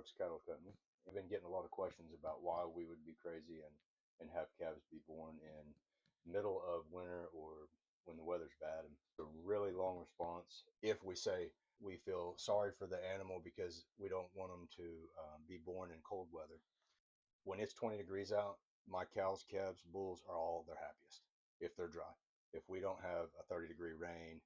Brooks Cattle Company. We've been getting a lot of questions about why we would be crazy and have calves be born in middle of winter or when the weather's bad. And it's a really long response. If we say we feel sorry for the animal because we don't want them to be born in cold weather, when it's 20 degrees out, my cows, calves, bulls are all their happiest if they're dry. If we don't have a 30-degree rain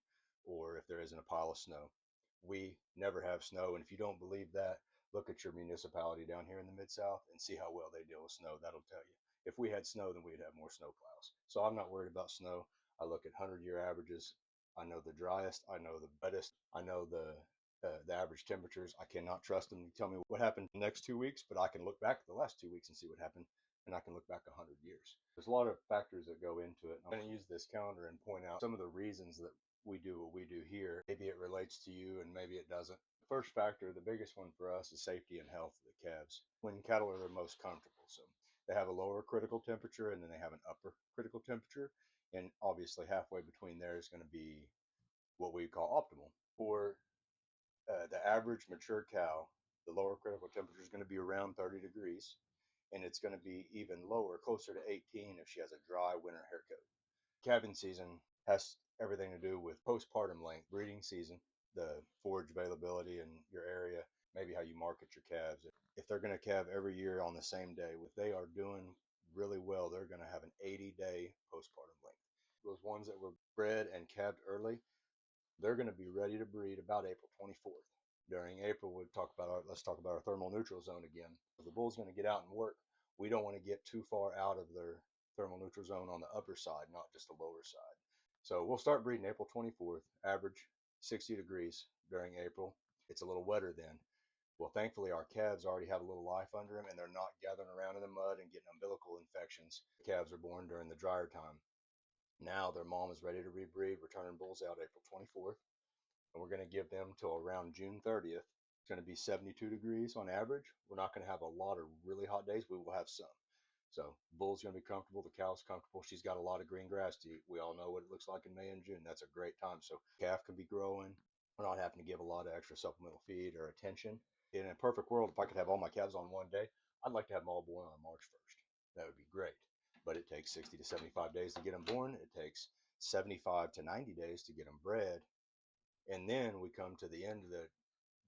or if there isn't a pile of snow, we never have snow. And if you don't believe that, look at your municipality down here in the Mid-South and see how well they deal with snow. That'll tell you. If we had snow, then we'd have more snow plows. So I'm not worried about snow. I look at 100-year averages. I know the driest. I know the wettest. I know the average temperatures. I cannot trust them to tell me what happened the next 2 weeks, but I can look back at the last 2 weeks and see what happened, and I can look back 100 years. There's a lot of factors that go into it. I'm going to use this calendar and point out some of the reasons that we do what we do here. Maybe it relates to you and maybe it doesn't. The first factor, the biggest one for us, is safety and health of the calves. When cattle are the most comfortable, so they have a lower critical temperature and then they have an upper critical temperature, and obviously halfway between there is going to be what we call optimal. For the average mature cow, the lower critical temperature is going to be around 30 degrees, and it's going to be even lower, closer to 18 if she has a dry winter hair coat. Calving season has everything to do with postpartum length, breeding season, the forage availability in your area, maybe how you market your calves. If they're going to calve every year on the same day, if they are doing really well, they're going to have an 80-day postpartum length. Those ones that were bred and calved early, they're going to be ready to breed about April 24th. During April, let's talk about our thermal neutral zone again. If the bull's going to get out and work, we don't want to get too far out of their thermal neutral zone on the upper side, not just the lower side. So we'll start breeding April 24th, average 60 degrees during April. It's a little wetter then. Well, thankfully, our calves already have a little life under them and they're not gathering around in the mud and getting umbilical infections. The calves are born during the drier time. Now their mom is ready to rebreed. We're turning bulls out April 24th, and we're going to give them till around June 30th. It's going to be 72 degrees on average. We're not going to have a lot of really hot days. We will have some. So bull's going to be comfortable. The cow's comfortable. She's got a lot of green grass to eat. We all know what it looks like in May and June. That's a great time. So calf can be growing. We're not having to give a lot of extra supplemental feed or attention. In a perfect world, if I could have all my calves on one day, I'd like to have them all born on March 1st. That would be great. But it takes 60 to 75 days to get them born. It takes 75 to 90 days to get them bred. And then we come to the end of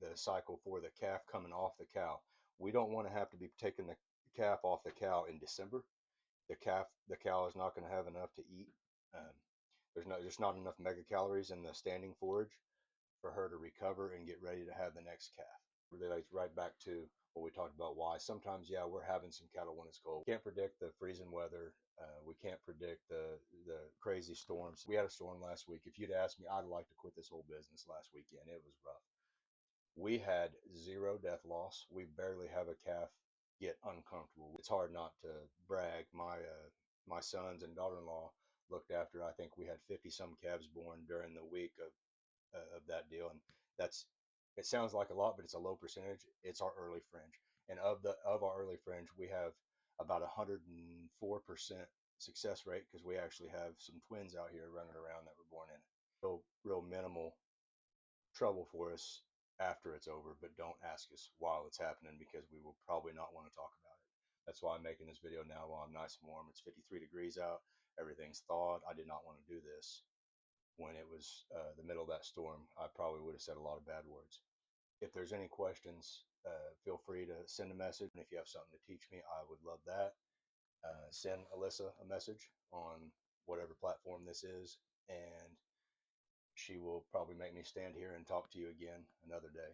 the cycle for the calf coming off the cow. We don't want to have to be taking the calf off the cow in December. The cow is not going to have enough to eat. Um, there's not enough megacalories in the standing forage for her to recover and get ready to have the next calf. Relates right back to what we talked about, why sometimes, yeah, we're having some cattle when it's cold. We can't predict the freezing weather. We can't predict the crazy storms. We had a storm last week. If you'd asked me, I'd like to quit this whole business last weekend. It was rough. We had zero death loss. We barely have a calf get uncomfortable. It's hard not to brag. My sons and daughter-in-law looked after, I think we had 50 some calves born during the week of that deal, and it sounds like a lot, but it's a low percentage. It's our early fringe, and of our early fringe, we have about 104% success rate because we actually have some twins out here running around that were born in it. Real minimal trouble for us after it's over, but don't ask us while it's happening because we will probably not want to talk about it. That's why I'm making this video now while I'm nice and warm. It's 53 degrees out. Everything's thawed. I did not want to do this when it was the middle of that storm. I probably would have said a lot of bad words. If there's any questions, feel free to send a message. And if you have something to teach me, I would love that. Send Alyssa a message on whatever platform this is, and she will probably make me stand here and talk to you again another day.